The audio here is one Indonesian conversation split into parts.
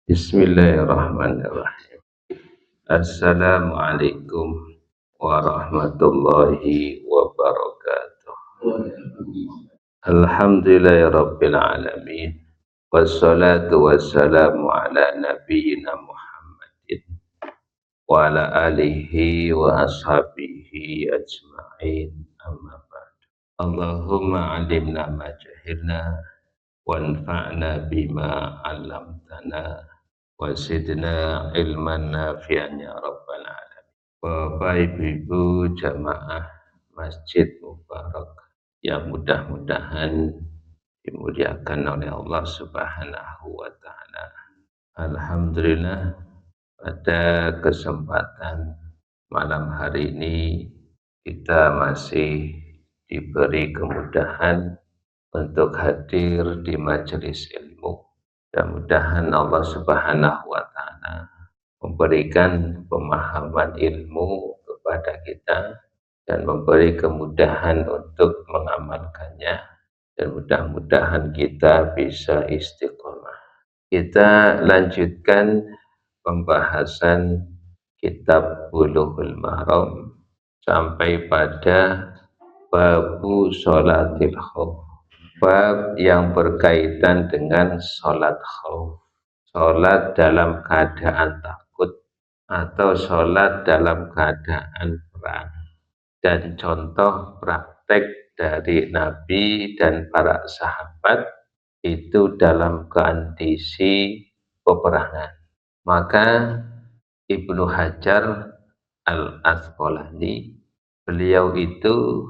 Bismillahirrahmanirrahim. Assalamualaikum warahmatullahi wabarakatuh. Alhamdulillahirabbil alamin. Wassalatu wassalamu ala nabiyyina Muhammadin wa ala alihi wa ashabihi ajma'in. Amma ba'd. Allahumma alimna ma jahilna wanfa'na bima 'allamtana wasidna ilman nafi'an ya rabbal alamin. Bapak ibu jamaah Masjid Mubarak yang mudah-mudahan dimuliakan oleh Allah Subhanahu wa taala. Alhamdulillah pada kesempatan malam hari ini kita masih diberi kemudahan untuk hadir di majelis ilmu. Mudah-mudahan Allah Subhanahu wa taala memberikan pemahaman ilmu kepada kita dan memberi kemudahan untuk mengamalkannya, dan mudah-mudahan kita bisa istiqomah. Kita lanjutkan pembahasan kitab Bulughul Maram sampai pada babu sholatil khauf, bab yang berkaitan dengan sholat khauf, sholat dalam keadaan takut atau sholat dalam keadaan perang, dan contoh praktek dari Nabi dan para sahabat itu dalam kondisi peperangan. Maka Ibnu Hajar Al-Asqalani, beliau itu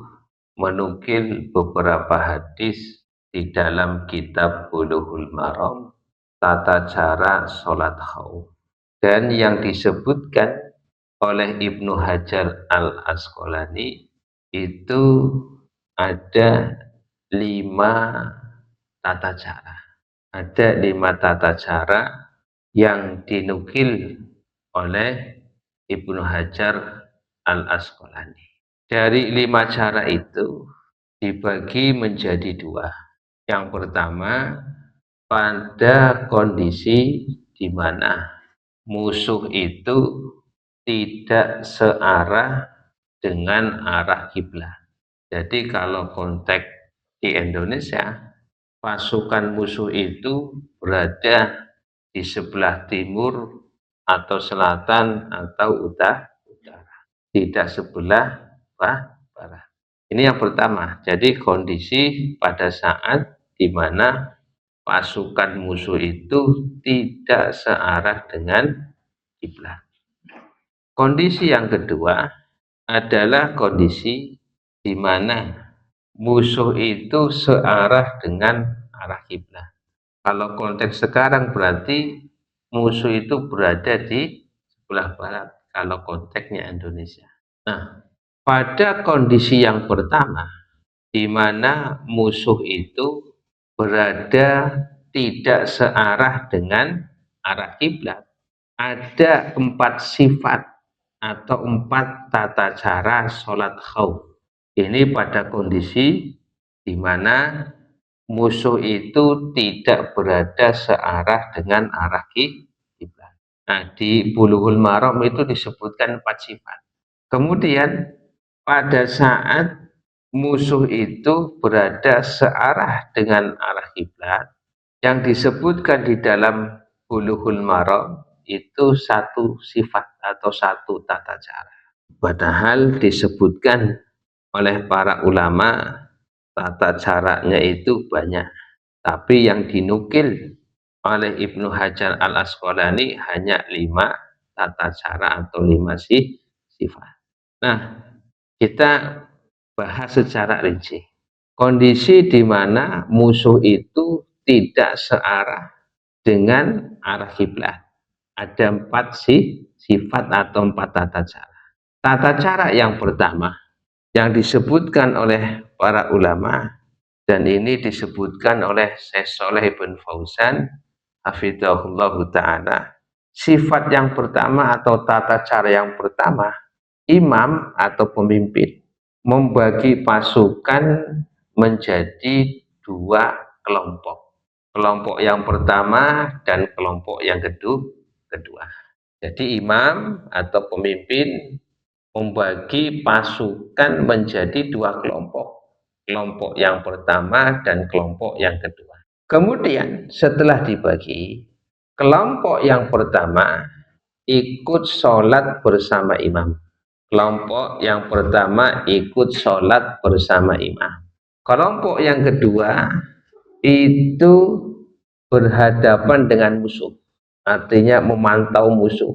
menukil beberapa hadis di dalam kitab Bulughul Maram tata cara sholat khauf, dan yang disebutkan oleh Ibnu Hajar Al-Asqalani itu ada 5 tata cara. Ada 5 tata cara yang dinukil oleh Ibnu Hajar Al-Asqalani. Dari 5 cara itu dibagi menjadi 2. Yang pertama, pada kondisi di mana musuh itu tidak searah dengan arah kiblat. Jadi kalau konteks di Indonesia, pasukan musuh itu berada di sebelah timur atau selatan atau utara, tidak sebelah barat. Ini yang pertama. Jadi kondisi pada saat di mana pasukan musuh itu tidak searah dengan kiblat. Kondisi yang kedua adalah kondisi di mana musuh itu searah dengan arah kiblat. Kalau konteks sekarang berarti musuh itu berada di sebelah barat kalau konteksnya Indonesia. Nah, pada kondisi yang pertama di mana musuh itu berada tidak searah dengan arah kiblat, ada 4 sifat atau 4 tata cara sholat khauf. Ini pada kondisi di mana musuh itu tidak berada searah dengan arah kiblat. Nah, di Bulughul Maram itu disebutkan 4 sifat. Kemudian pada saat musuh itu berada searah dengan arah kiblat, yang disebutkan di dalam Bulughul Maram itu 1 sifat atau 1 tata cara. Padahal disebutkan oleh para ulama tata caranya itu banyak, tapi yang dinukil oleh Ibnu Hajar Al-Asqalani hanya 5 tata cara atau 5 sifat. Nah, kita bahas secara rinci. Kondisi di mana musuh itu tidak searah dengan arah kiblat. Ada 4 sifat atau 4 tata cara. Tata cara yang pertama yang disebutkan oleh para ulama, dan ini disebutkan oleh Syekh Shalih bin Fauzan hafizahullah ta'ala. Sifat yang pertama atau tata cara yang pertama, imam atau pemimpin membagi pasukan menjadi 2 kelompok. kelompok yang pertama dan kelompok yang kedua. Jadi imam atau pemimpin membagi pasukan menjadi dua kelompok. Kelompok yang pertama dan kelompok yang kedua. Kemudian setelah dibagi, kelompok yang pertama ikut sholat bersama imam. Kelompok yang pertama ikut sholat bersama imam. Kelompok yang kedua itu berhadapan dengan musuh, artinya memantau musuh,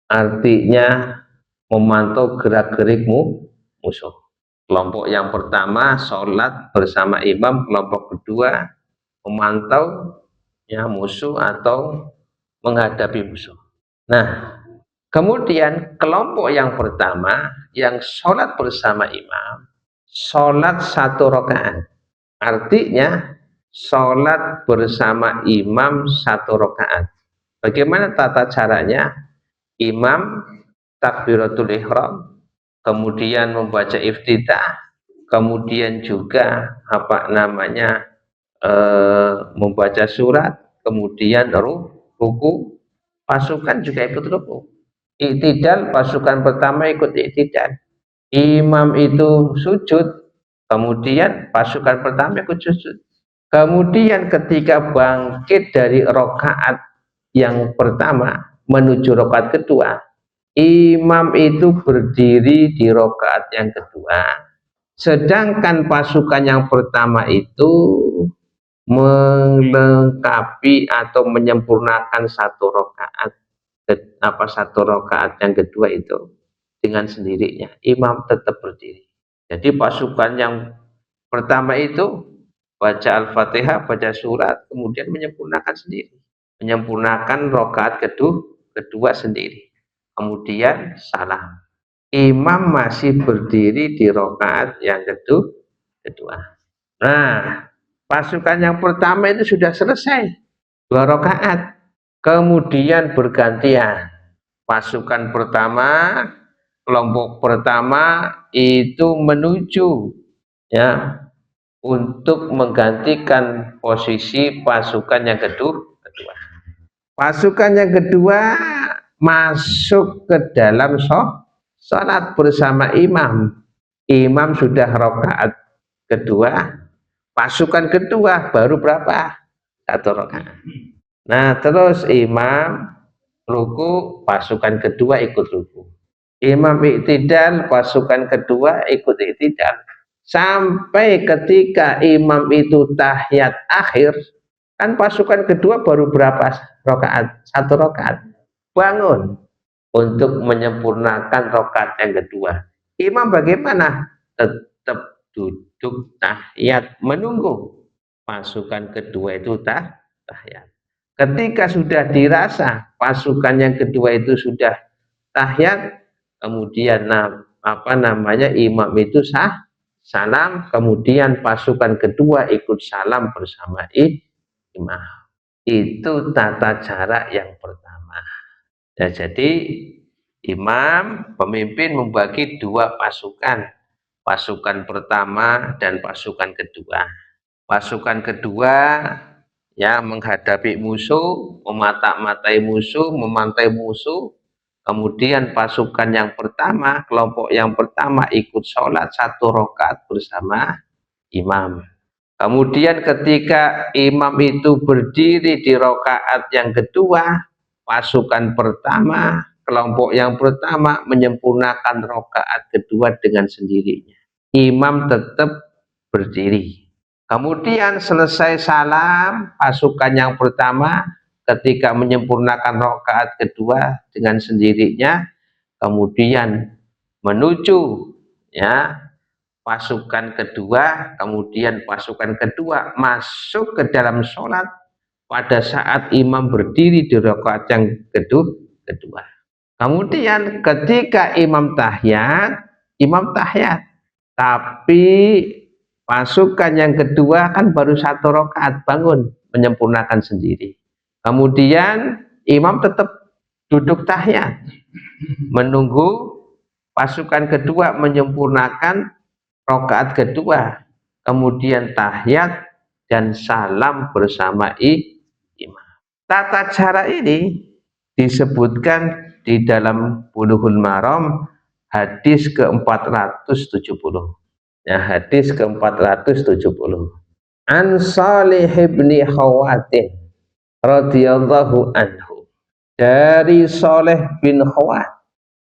artinya memantau gerak-gerikmu musuh. Kelompok yang pertama sholat bersama imam, kelompok kedua memantau ya musuh atau menghadapi musuh. Nah, kemudian kelompok yang pertama yang sholat bersama imam, sholat 1 rakaat, artinya sholat bersama imam 1 rakaat. Bagaimana tata caranya? Imam takbiratul ihram, kemudian membaca iftitah, kemudian juga membaca surat, kemudian ruku, pasukan juga ikut ruku. Iktidal, pasukan pertama ikut iktidal. Imam itu sujud, kemudian pasukan pertama ikut sujud. Kemudian ketika bangkit dari rakaat yang pertama menuju rakaat kedua, imam itu berdiri di rakaat yang kedua, sedangkan pasukan yang pertama itu melengkapi atau menyempurnakan 1 rakaat, 1 rakaat yang kedua itu dengan sendirinya. Imam tetap berdiri. Jadi pasukan yang pertama itu baca Al-Fatihah, baca surat, kemudian menyempurnakan sendiri, menyempurnakan rakaat kedua sendiri, kemudian salam. Imam masih berdiri di rakaat yang kedua. Nah, pasukan yang pertama itu sudah selesai 2 rakaat, kemudian bergantian. Pasukan pertama, kelompok pertama itu menuju ya untuk menggantikan posisi pasukan yang kedua. Pasukan yang kedua masuk ke dalam sholat bersama imam. Imam sudah rakaat kedua, pasukan kedua baru berapa? 1 rakaat. Nah, terus imam ruku, pasukan kedua ikut ruku. Imam iktidal, pasukan kedua ikut iktidal. Sampai ketika imam itu tahiyat akhir, kan pasukan kedua baru berapa rakaat? 1 rakaat. Bangun untuk menyempurnakan rakaat yang kedua. Imam bagaimana? Tetap duduk tahiyat menunggu pasukan kedua itu tahiyat. Ketika sudah dirasa pasukan yang kedua itu sudah tahiyat, kemudian imam itu salam, kemudian pasukan kedua ikut salam bersama imam. Itu tata cara yang pertama. Dan jadi imam pemimpin membagi 2 pasukan, pasukan pertama dan pasukan kedua. Pasukan kedua ya menghadapi musuh, memata-matai musuh, memantai musuh. Kemudian pasukan yang pertama, kelompok yang pertama ikut sholat 1 rakaat bersama imam. Kemudian ketika imam itu berdiri di rakaat yang kedua, pasukan pertama, kelompok yang pertama menyempurnakan rakaat kedua dengan sendirinya. Imam tetap berdiri. Kemudian selesai salam, pasukan yang pertama ketika menyempurnakan rakaat kedua dengan sendirinya, kemudian menuju ya pasukan kedua, kemudian pasukan kedua masuk ke dalam sholat pada saat imam berdiri di rakaat yang kedua. Kemudian ketika imam tahiyat, tapi pasukan yang kedua kan baru 1 rakaat, bangun menyempurnakan sendiri. Kemudian imam tetap duduk tahiyat menunggu pasukan kedua menyempurnakan rakaat kedua, kemudian tahiyat, dan salam bersama imam. Tata cara ini disebutkan di dalam Bulughul Maram hadis ke-470. Ya, hadis ke-470. An Salih bin Khawatin radhiyallahu anhu. Dari Saleh bin Khawat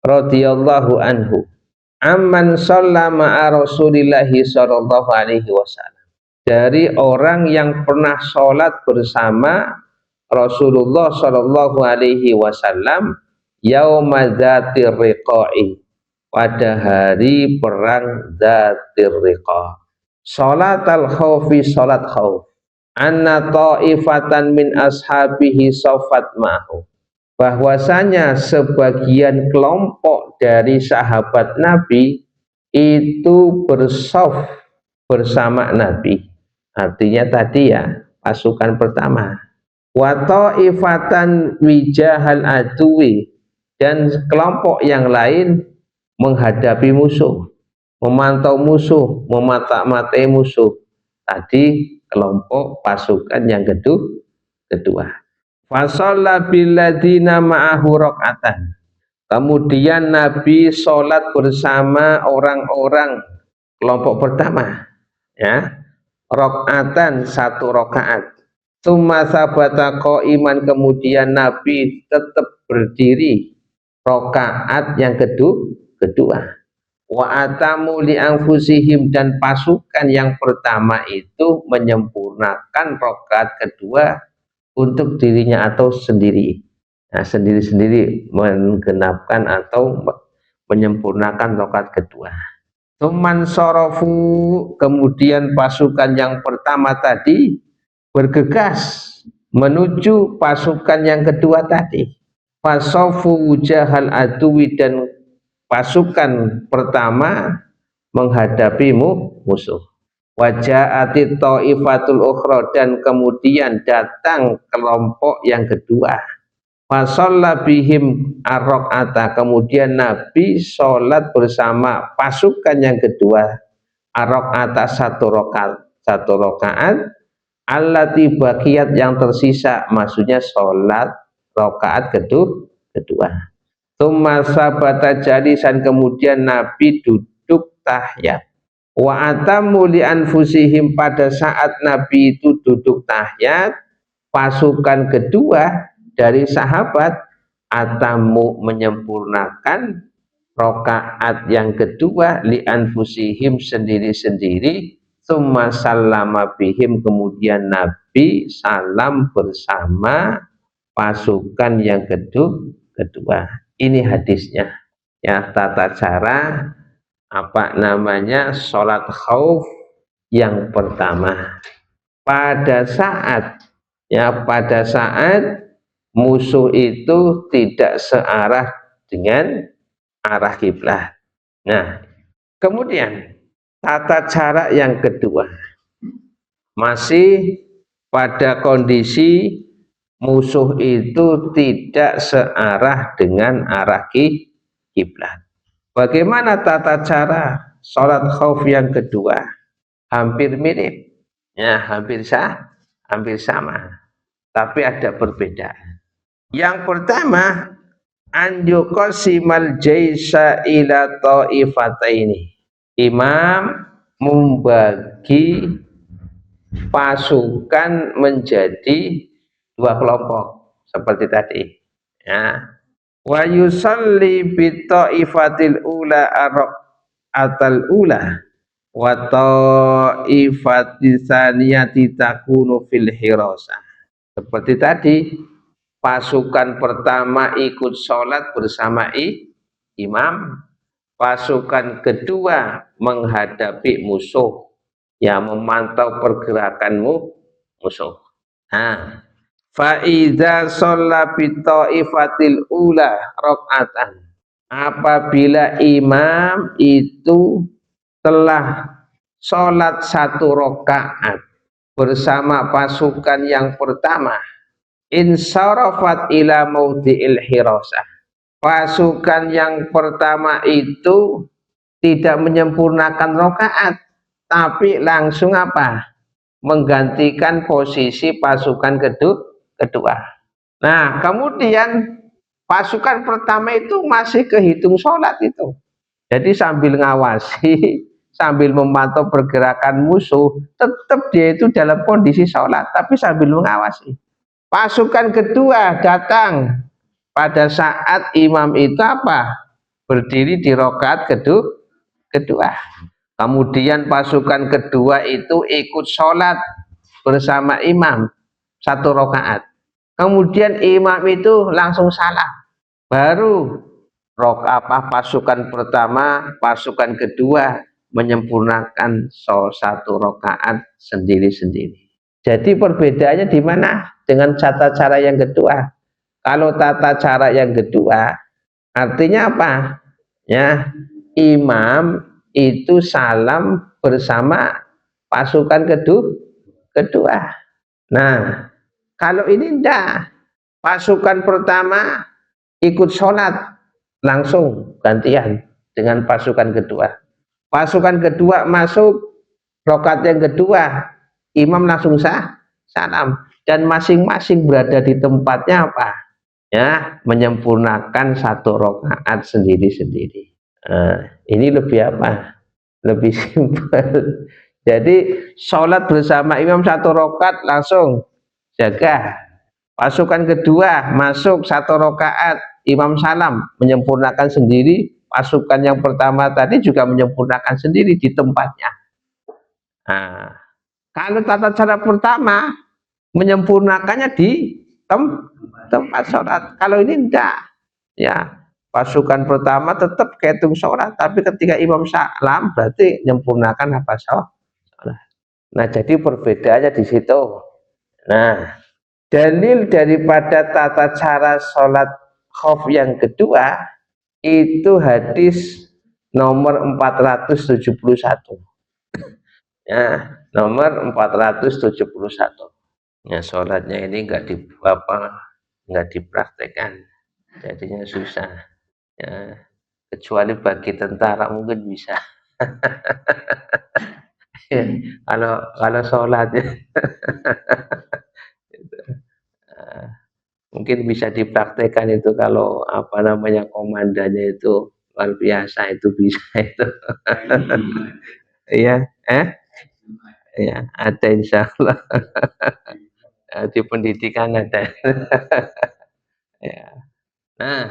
radhiyallahu anhu. Amman shallama Rasulillahi sallallahu alaihi wasallam. Dari orang yang pernah sholat bersama Rasulullah sallallahu alaihi wasallam yaumadzzatir riqa'i, pada hari perang Dzatir Riqa. Salat al-khawfi, salat khauf. Anna ta'ifatan min ashabihi safat ma'hu. Bahwasanya sebagian kelompok dari sahabat Nabi itu bersaf bersama Nabi. Artinya tadi ya, pasukan pertama. Wa ta'ifatan wijahal aduwi, dan kelompok yang lain menghadapi musuh, memantau musuh, memata-matai musuh. Tadi kelompok pasukan yang kedua. Fasalla billadina ma'ahu raqatan. Kemudian Nabi sholat bersama orang-orang kelompok pertama, ya, raqatan, satu rakaat. Tsumma sabata qaiman, kemudian Nabi tetap berdiri rakaat yang kedua. Wa atamu li anfusihim, dan pasukan yang pertama itu menyempurnakan rakaat kedua untuk dirinya atau sendiri. Nah, sendiri-sendiri menggenapkan atau menyempurnakan rakaat kedua. Tuman sorofu, kemudian pasukan yang pertama tadi bergegas menuju pasukan yang kedua tadi. Fasofu wujahal aduwi, dan pasukan pertama menghadapi musuh. Waja'ati ta'ifatul ukhra, dan kemudian datang kelompok yang kedua. Fasalla bihim ar-raqata, kemudian Nabi sholat bersama pasukan yang kedua ar-raqata, satu rakaat allati baqiyat, yang tersisa, maksudnya sholat rakaat kedua. Tsumma sabata jalisan, kemudian Nabi duduk tahiyat. Wa atamu li anfusihim, pada saat Nabi itu duduk tahiyat, pasukan kedua dari sahabat atamu menyempurnakan rakaat yang kedua li anfusihim, sendiri-sendiri. Tsumma sallama bihim, kemudian Nabi salam bersama pasukan yang kedua. Ini hadisnya, ya, tata cara sholat khauf yang pertama. Pada saat musuh itu tidak searah dengan arah kiblat. Nah, kemudian tata cara yang kedua, masih pada kondisi musuh itu tidak searah dengan arah kiblat. Bagaimana tata cara sholat khauf yang kedua? Hampir mirip, ya, hampir sama, tapi ada perbedaan. Yang pertama, an yuqasimal jaisa ila ta'ifataini. Imam membagi pasukan menjadi dua kelompok seperti tadi, ya. Wa yusalli bi ta'ifatil ula atal ula wa ta'ifatis saniyati takunu fil hirasah. Seperti tadi, pasukan pertama ikut sholat bersama imam, pasukan kedua menghadapi musuh, yang memantau pergerakan musuh. Nah, fa'idha sholla bitta'ifatil ula rok'atan, apabila imam itu telah sholat satu rakaat bersama pasukan yang pertama, insarafat ila maudhi'il hirasah, pasukan yang pertama itu tidak menyempurnakan rakaat, tapi langsung apa? menggantikan posisi pasukan kedua. Nah, kemudian pasukan pertama itu masih kehitung sholat itu. Jadi sambil ngawasi, sambil memantau pergerakan musuh, tetap dia itu dalam kondisi sholat, tapi sambil mengawasi. Pasukan kedua datang pada saat imam itu apa? Berdiri di rakaat kedua. Kemudian pasukan kedua itu ikut sholat bersama imam 1 rakaat. Kemudian imam itu langsung salam. Baru pasukan pertama, pasukan kedua menyempurnakan 1 rakaat sendiri-sendiri. Jadi perbedaannya di mana dengan tata cara yang kedua? Kalau tata cara yang kedua artinya apa? Ya, imam itu salam bersama pasukan kedua. Nah, kalau ini enggak, pasukan pertama ikut sholat langsung gantian dengan pasukan kedua. Pasukan kedua masuk rakaat yang kedua, imam langsung salam, dan masing-masing berada di tempatnya apa? Ya, menyempurnakan 1 rakaat sendiri-sendiri. Ini lebih apa? Lebih simpel. Jadi sholat bersama imam 1 rakaat langsung jaga. Pasukan kedua masuk 1 rakaat, imam salam menyempurnakan sendiri. Pasukan yang pertama tadi juga menyempurnakan sendiri di tempatnya. Nah, kalau tata cara pertama menyempurnakannya di tempat sholat. Kalau ini enggak, ya pasukan pertama tetap kehitung sholat, tapi ketika imam salam berarti menyempurnakan apa sholat. Nah, jadi perbedaannya di situ. Nah, dalil daripada tata cara sholat khauf yang kedua itu hadis nomor 471. Ya, nomor 471. Ya, sholatnya ini enggak dipraktekkan, jadinya susah. Ya, kecuali bagi tentara mungkin bisa. kalau sholatnya mungkin bisa dipraktekkan itu kalau apa namanya komandannya itu luar biasa, itu bisa itu. Iya, ya ada insya Allah. Di pendidikan ada. Ya. Nah,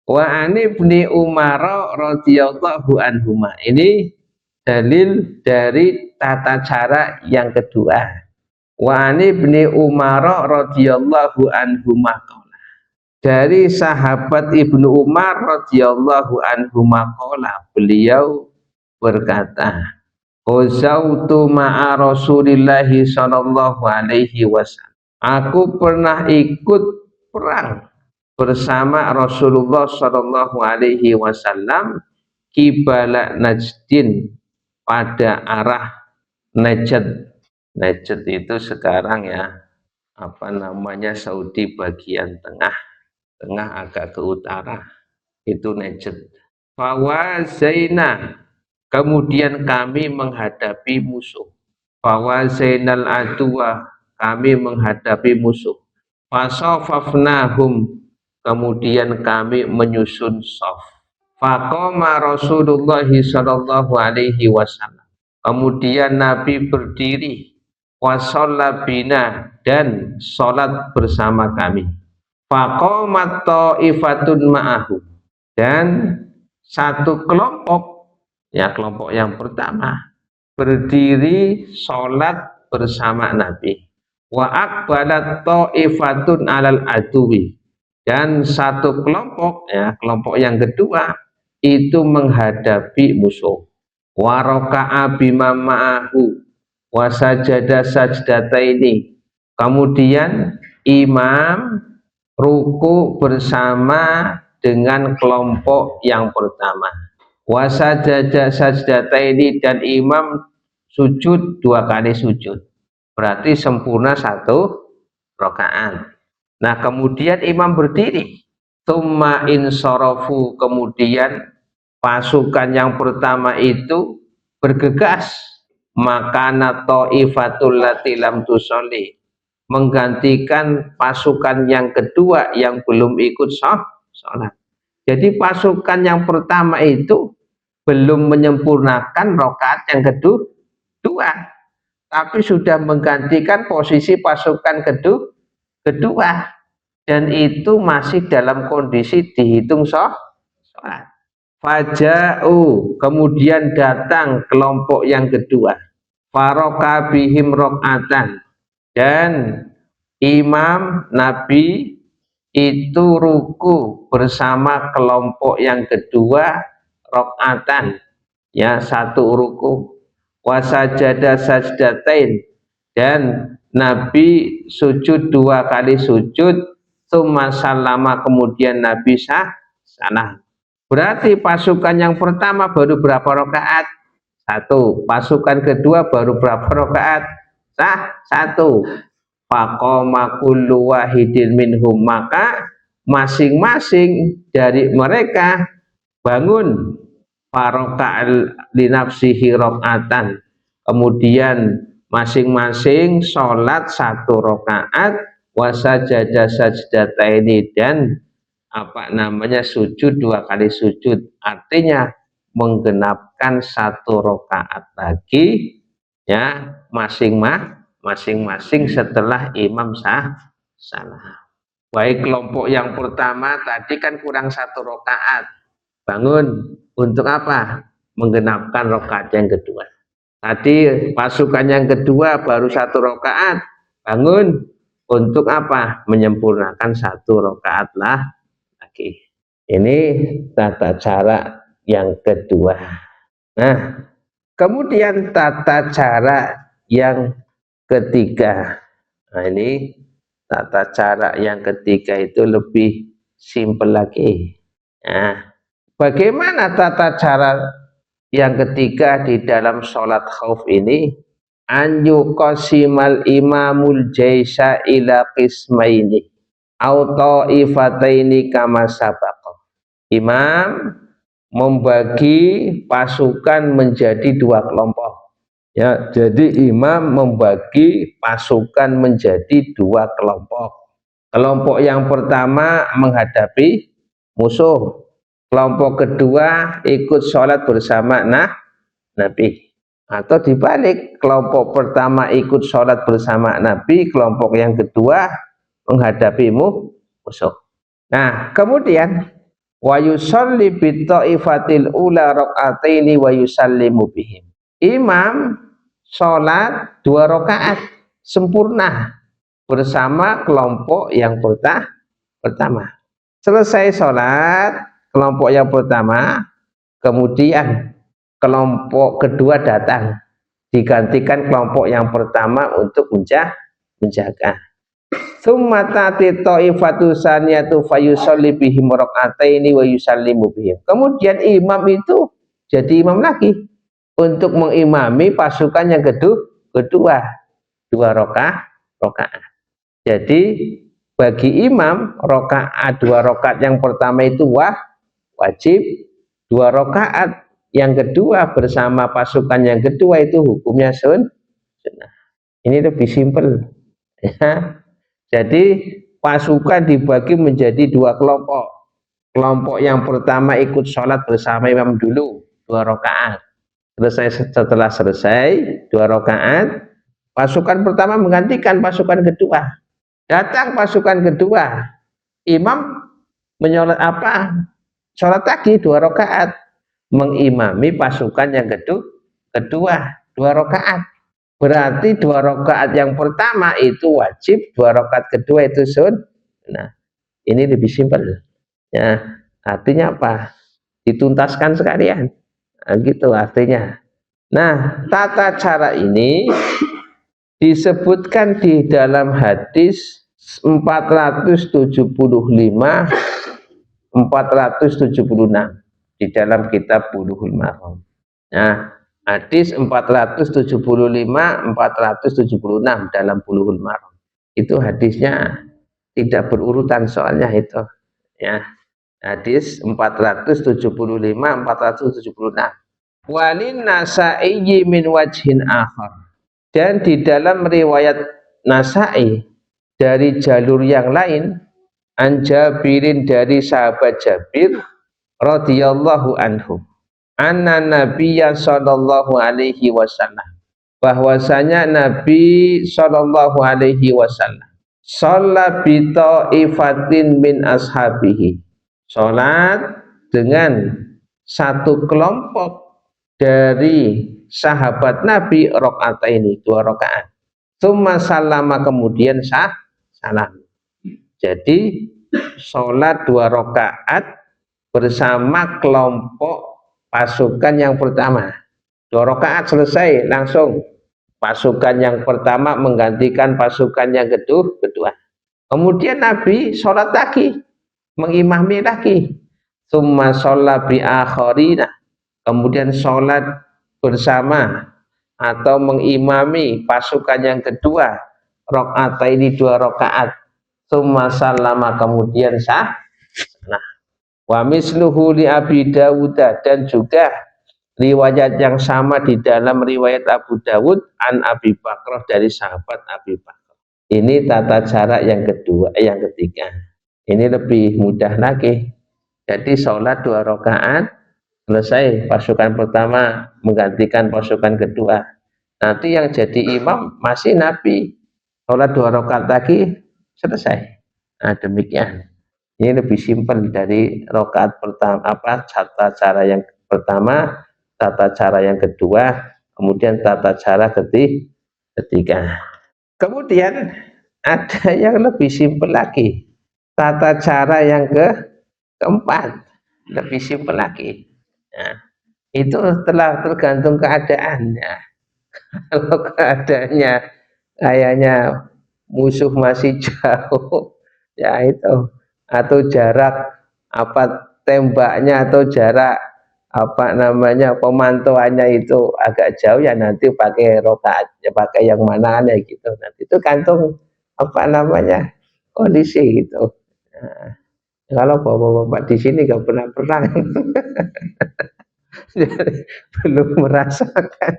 wa ani ibni Umar radhiyallahu anhuma, ini dalil dari tata cara yang kedua. Wa ani ibni Umar radhiyallahu anhuma, dari sahabat Ibnu Umar radhiyallahu anhuma qala, beliau berkata, Qazautu ma'a Rasulillahi sallallahu alaihi wasallam. Aku pernah ikut perang bersama Rasulullah sallallahu alaihi wasallam kibala Najdin, pada arah Najd. Najd itu sekarang ya apa namanya Saudi bagian tengah agak ke utara, itu Najd. Fawazaina, kemudian kami menghadapi musuh. Fawazainal aduwa, kami menghadapi musuh. Fasafafnahum, kemudian kami menyusun saf. Faqama Rasulullah sallallahu alaihi wasallam, kemudian Nabi berdiri, wasalla bina, dan sholat bersama kami. Faqamat ta'ifatun ma'ahu, dan satu kelompok, ya kelompok yang pertama berdiri sholat bersama Nabi. Wa aqbalat ta'ifatun alal aduwi, dan satu kelompok, ya kelompok yang kedua itu menghadapi musuh. Wa raka'a bima ma'ahu wa sajada sajdataini, kemudian imam ruku bersama dengan kelompok yang pertama. Wa sajada sajdataini, dan imam sujud 2 kali sujud. Berarti sempurna 1 rakaat. Nah, kemudian imam berdiri. Tsumma insarafu, kemudian pasukan yang pertama itu bergegas makana ta'ifatul lati lam tusolli, menggantikan pasukan yang kedua yang belum ikut sholat. Jadi pasukan yang pertama itu belum menyempurnakan rakaat yang kedua, tapi sudah menggantikan posisi pasukan kedua, dan itu masih dalam kondisi dihitung sholat. Faja'u, kemudian datang kelompok yang kedua, faroka bihim rokatan, dan imam Nabi itu ruku bersama kelompok yang kedua rokatan, ya, satu ruku, wasajada sajdatain, dan Nabi sujud 2 kali sujud, tsumma salama, kemudian Nabi salam. Berarti pasukan yang pertama baru berapa rakaat? 1. Pasukan kedua baru berapa rakaat? 1. Faqoma kullu wahidin minhum, maka masing-masing dari mereka bangun, faroka'al linafsihi rok'atan, kemudian masing-masing sholat 1 rakaat, wasajada sajdataini, dan sujud 2 kali sujud, artinya menggenapkan 1 rakaat lagi, ya, masing-masing setelah imam salah. Baik kelompok yang pertama tadi kan kurang 1 rakaat, bangun untuk apa? Menggenapkan rakaat yang kedua. Tadi pasukan yang kedua baru 1 rakaat, bangun untuk apa? Menyempurnakan 1 rakaat lagi. Ini tata cara yang kedua. Nah, kemudian tata cara yang ketiga. Nah, ini tata cara yang ketiga itu lebih simpel lagi. Nah, bagaimana tata cara yang ketiga di dalam sholat khauf ini? An yuqasimal imamul jaisa ila qismaini auto ifataini kama sabaqa. Imam membagi pasukan menjadi 2 kelompok. Ya, jadi imam membagi pasukan menjadi 2 kelompok. Kelompok yang pertama menghadapi musuh, kelompok kedua ikut sholat bersama Nabi. Atau dibalik, kelompok pertama ikut sholat bersama Nabi, kelompok yang kedua menghadapi musuh. Nah, kemudian wa yusalli bi ta'ifatil ula rakaataini wa yusallimu bihim. Imam sholat 2 rakaat sempurna bersama kelompok yang pertama. Selesai sholat kelompok yang pertama, kemudian kelompok kedua datang, digantikan kelompok yang pertama untuk menjaga. Tsumma ta'ti ta'ifatu saniyatu fayusalli bihim rak'ataini wa yusallimu bihim. Kemudian imam itu jadi imam lagi untuk mengimami pasukan yang kedua 2 rakaat. Jadi bagi imam rakaat 2 rakaat yang pertama itu wajib, 2 rakaat yang kedua bersama pasukan yang kedua itu hukumnya sunnah. Ini lebih simpel, ya. Jadi pasukan dibagi menjadi 2 kelompok. Kelompok yang pertama ikut sholat bersama imam dulu 2 rakaat. Setelah selesai 2 rakaat, pasukan pertama menggantikan pasukan kedua. Datang pasukan kedua, imam menyolat sholat lagi 2 rakaat, mengimami pasukan yang kedua 2 rakaat. Berarti 2 rakaat yang pertama itu wajib, 2 rakaat kedua itu sunnah. Nah, ini lebih simpel. Ya, artinya apa? Dituntaskan sekalian. Nah, gitu artinya. Nah, tata cara ini disebutkan di dalam hadis 475 476 di dalam kitab Bulughul Maram. Nah, hadis 475 476 dalam Bulughul Maram. Itu hadisnya tidak berurutan soalnya itu, ya. Hadis 475 476. walin Nasa'i min wajhin akhar, dan di dalam riwayat Nasa'i dari jalur yang lain, an Jabirin dari sahabat Jabir radhiyallahu anhu, anna nabiyya sallallahu alaihi wasallam, bahwasanya Nabi sallallahu alaihi wasallam sholat bi ta'ifatin min ashabihi, sholat dengan satu kelompok dari sahabat Nabi rakaat ini, 2 rakaat. Tsumma salama, kemudian salam. Jadi sholat 2 rakaat bersama kelompok pasukan yang pertama. 2 rakaat selesai, langsung pasukan yang pertama menggantikan pasukan yang kedua. Kemudian Nabi sholat lagi, mengimami lagi. Tsumma sholat bi akharina, kemudian sholat bersama atau mengimami pasukan yang kedua, rakaat ini 2 rakaat. Tsumma salama, kemudian nah, wa misluhu li Abi Dawud, dan juga riwayat yang sama di dalam riwayat Abu Dawud an Abi Bakrah, dari sahabat Abi Bakrah. Ini tata cara yang ketiga. Ini lebih mudah lagi. Jadi sholat 2 rakaat selesai, pasukan pertama menggantikan pasukan kedua. Nanti yang jadi imam masih Nabi, sholat 2 rakaat lagi selesai. Nah, demikian. Ini lebih simpel dari rakaat pertama, tata cara yang pertama, tata cara yang kedua, kemudian tata cara ketiga. Kemudian ada yang lebih simpel lagi, tata cara yang keempat, lebih simpel lagi. Nah, itu telah tergantung keadaannya. Kalau keadaannya kayaknya musuh masih jauh, ya itu, atau jarak tembaknya atau jarak pemantauannya itu agak jauh, ya nanti pakai rokaat, ya pakai yang mana ya gitu. Nanti itu gantung kondisi gitu. Nah, kalau bapak-bapak di sini gak pernah perang, belum merasakan.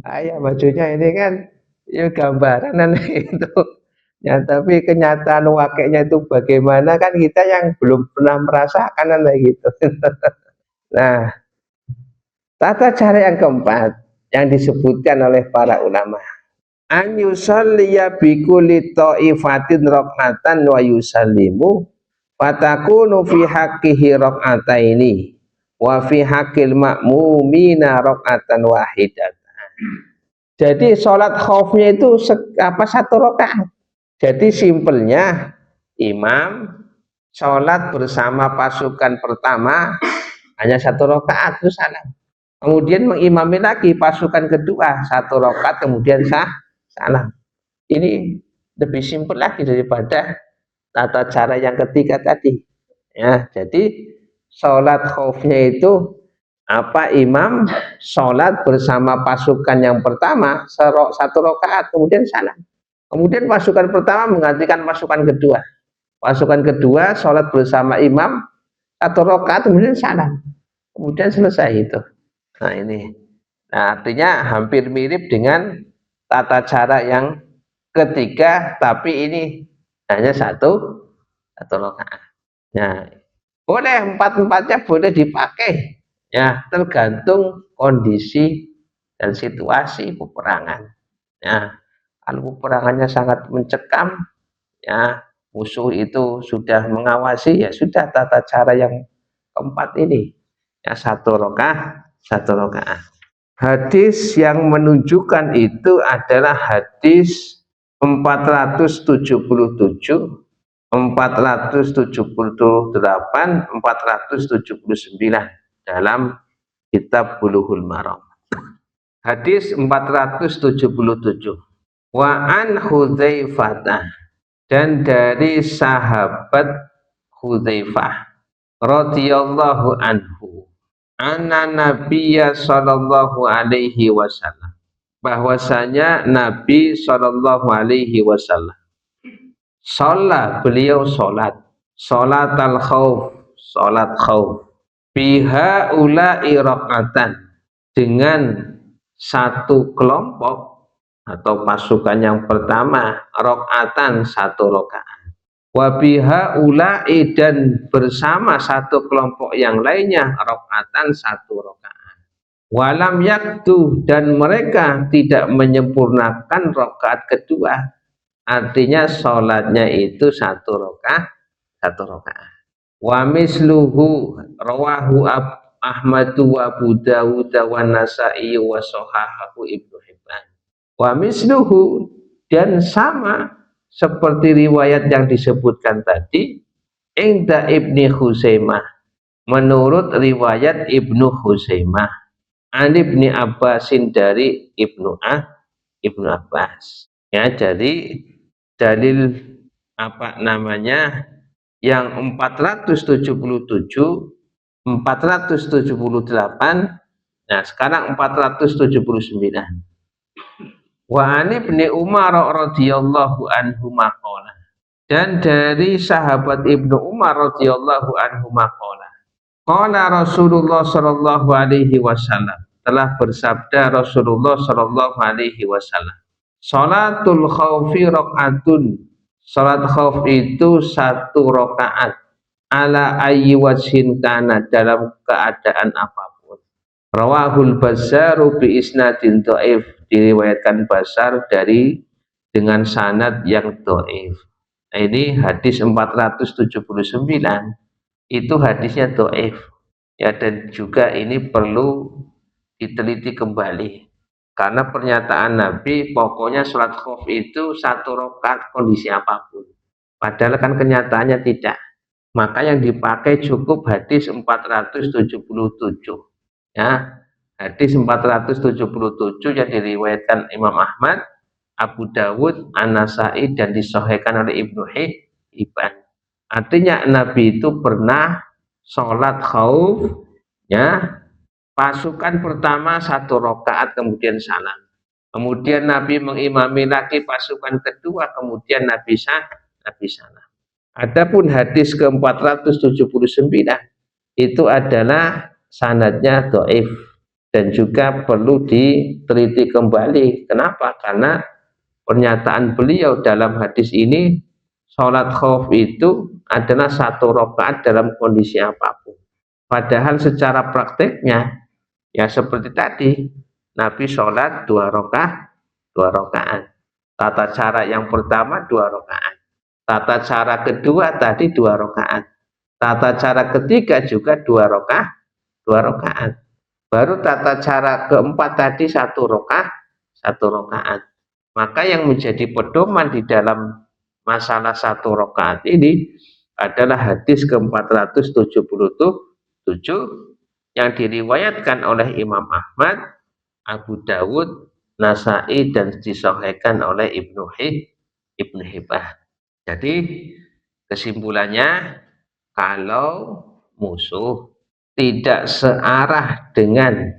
Ya maksudnya ini kan ya gambaran itu. Ya, tapi kenyataan wakilnya itu bagaimana, kan kita yang belum pernah merasakan gitu. Nah, tata cara yang keempat yang disebutkan oleh para ulama, an yusalliya bi kulli ta'ifatin rak'atan wa yusallimu fatakunu fi haqqihi rak'ataini wa fi haqqil ma'mumina rak'atan wahidatan. Jadi sholat khaufnya itu 1 rakaat. Jadi simpelnya, imam sholat bersama pasukan pertama hanya 1 rakaat terus salam. Kemudian mengimami lagi pasukan kedua 1 rakaat, kemudian salam. Ini lebih simpel lagi daripada tata cara yang ketiga tadi. Ya, jadi sholat khaufnya itu imam sholat bersama pasukan yang pertama 1 rakaat, kemudian salam. Kemudian pasukan pertama menggantikan pasukan kedua. Pasukan kedua sholat bersama imam 1 rakaat, kemudian salam. Kemudian selesai itu. Nah ini. Nah, artinya hampir mirip dengan tata cara yang ketiga, tapi ini hanya 1 rakaat. Nah, boleh empat-empatnya boleh dipakai. Ya, tergantung kondisi dan situasi peperangan. Ya. Kalau peperangannya sangat mencekam, ya musuh itu sudah mengawasi, ya sudah tata cara yang keempat ini, ya 1 rakaat. Hadis yang menunjukkan itu adalah hadis 477, 478, 479 dalam kitab Bulughul Maram. Hadis 477. Wa an Hudzaifah, dan dari sahabat Hudzaifah radhiyallahu anhu, anna Nabiyya sallallahu alaihi wasallam, bahwasanya Nabi sallallahu alaihi wasallam, beliau sholat salat al khauf, salat khauf, biha ula'i rakaatan, dengan satu kelompok atau pasukan yang pertama rakaatan satu rakaat, wa biha ula'i, dan bersama satu kelompok yang lainnya rakaatan satu rakaat, walam yaktu, dan mereka tidak menyempurnakan rakaat kedua, artinya sholatnya itu satu rakaat, satu rakaat. Wa misluhu rawahu Ahmadu wa Abu Dawud wa Nasa'i wa sahahahu Ibnu Hibban. Wa misluhu, dan sama seperti riwayat yang disebutkan tadi, inda Ibni Khuzaimah, menurut riwayat Ibnu Khuzaimah, an Ibni Abbasin, dari Ibnu Abbas. Ya, jadi dalil apa namanya yang 477, 478, nah sekarang 479. Wa an Ibni Umar radhiyallahu anhu maqala, dan dari sahabat Ibnu Umar radhiyallahu anhu maqala, qala Rasulullah sallallahu alaihi wasallam, telah bersabda Rasulullah sallallahu alaihi wasallam, salatul khaufi rakaatun, salat khauf itu satu rakaat, ala ayyi wajhin kana, dalam keadaan apapun. Rawahul Bazzaru bi isnadin dhaif, diriwayatkan Bazar dari dengan sanad yang dhaif. Nah, ini hadis 479 itu hadisnya dhaif. Ya, dan juga ini perlu diteliti kembali, karena pernyataan Nabi pokoknya sholat khauf itu satu rakaat kondisi apapun, padahal kan kenyataannya tidak. Maka yang dipakai cukup hadis 477, ya, hadis 477 yang diriwayatkan Imam Ahmad, Abu Dawud, An-Nasa'i, dan disahihkan oleh Ibnu Hibban. Artinya Nabi itu pernah sholat khauf, ya, pasukan pertama satu rakaat kemudian salam, kemudian Nabi mengimami lagi pasukan kedua, kemudian Nabi salam. Adapun hadis ke-479 itu adalah sanadnya dhaif dan juga perlu diteliti kembali. Kenapa? Karena pernyataan beliau dalam hadis ini, sholat khauf itu adalah satu rakaat dalam kondisi apapun. Padahal secara prakteknya ya seperti tadi, Nabi sholat dua rakaat. Tata cara yang pertama dua rakaat. Tata cara kedua tadi dua rakaat. Tata cara ketiga juga dua rakaat. Baru tata cara keempat tadi satu rakaat. Maka yang menjadi pedoman di dalam masalah satu rakaat ini adalah hadis ke-477 yang diriwayatkan oleh Imam Ahmad, Abu Dawud, Nasa'i, dan disahihkan oleh Ibnu Hibban. Jadi kesimpulannya, kalau musuh tidak searah dengan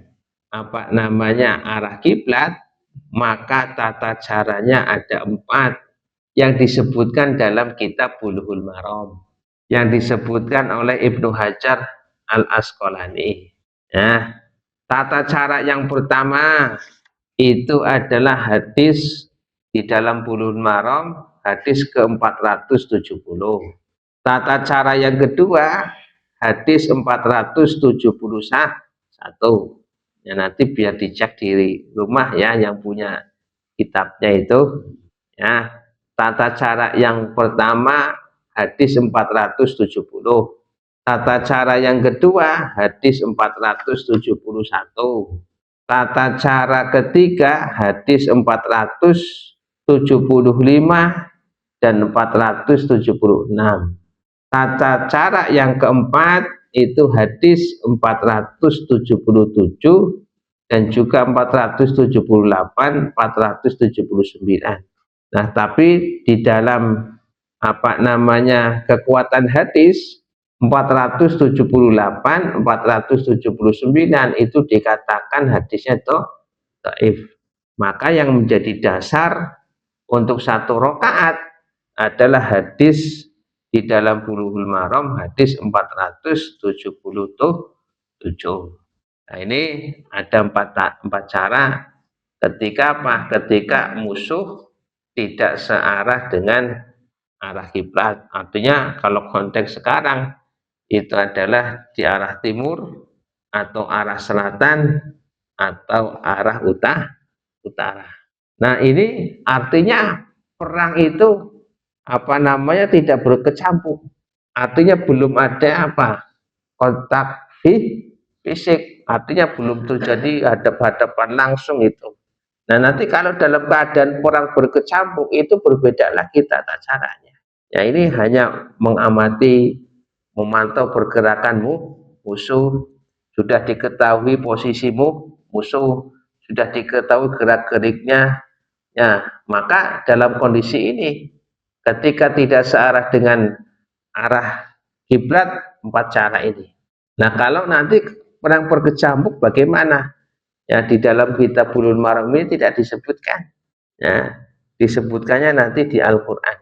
apa namanya arah kiblat, maka tata caranya ada 4 yang disebutkan dalam kitab Bulughul Maram, yang disebutkan oleh Ibnu Hajar Al-Asqalani. Nah, tata cara yang pertama itu adalah hadis di dalam Bulughul Maram, hadis ke-470. Tata cara yang kedua, hadis 471. Ya, nanti biar dicek di rumah ya, yang punya kitabnya itu. Ya, tata cara yang pertama hadis 470. Tata cara yang kedua hadis 471. Tata cara ketiga hadis 475 dan 476. Tata cara yang keempat itu hadis 477 dan juga 478, 479. Nah, tapi di dalam apa namanya kekuatan hadis 478, 479 itu dikatakan hadisnya dhaif. Maka yang menjadi dasar untuk satu rakaat adalah hadis di dalam Bulughul Maram hadis 477. Nah, ini ada empat cara ketika apa? Ketika musuh tidak searah dengan arah kiblat. Artinya kalau konteks sekarang itu adalah di arah timur atau arah selatan atau arah utara. Nah, ini artinya perang itu apa namanya tidak berkecamuk. Artinya belum ada apa? Kontak fisik. Artinya belum terjadi hadap-hadapan langsung itu. Nah, nanti kalau dalam keadaan perang berkecamuk itu berbeda lagi tata caranya. Ya, ini hanya mengamati, memantau pergerakanmu, musuh, sudah diketahui posisimu, musuh, sudah diketahui gerak-geriknya. Ya, maka dalam kondisi ini, ketika tidak searah dengan arah kiblat, empat cara ini. Nah, kalau nanti perang berkecamuk bagaimana? Ya, di dalam kitab Bulughul Maram ini tidak disebutkan. Ya, disebutkannya nanti di Al-Quran.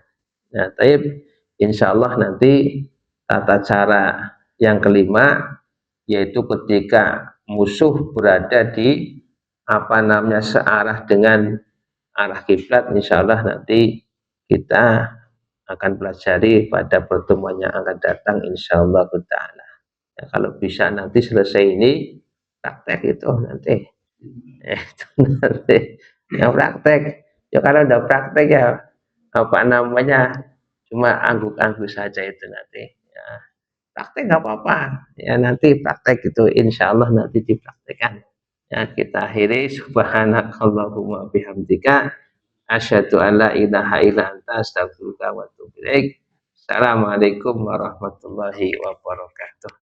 Ya, tapi insya Allah nanti tata cara yang kelima yaitu ketika musuh berada di apa namanya searah dengan arah kiblat, insya Allah nanti kita akan pelajari pada pertemuan yang akan datang insya Allah ta'ala. Ya, kalau bisa nanti selesai ini praktek itu nanti itu nanti yang praktek ya, kalau udah praktek ya apa namanya cuma angguk-angguk saja itu nanti ya, praktek nggak apa-apa ya, nanti praktek itu insya Allah nanti dipraktekkan. Ya, kita akhiri subhanakallahumma bihamdika asyhadu an la ilaha illa anta astaghfiruka wa atubu ilaik. Assalamualaikum warahmatullahi wabarakatuh.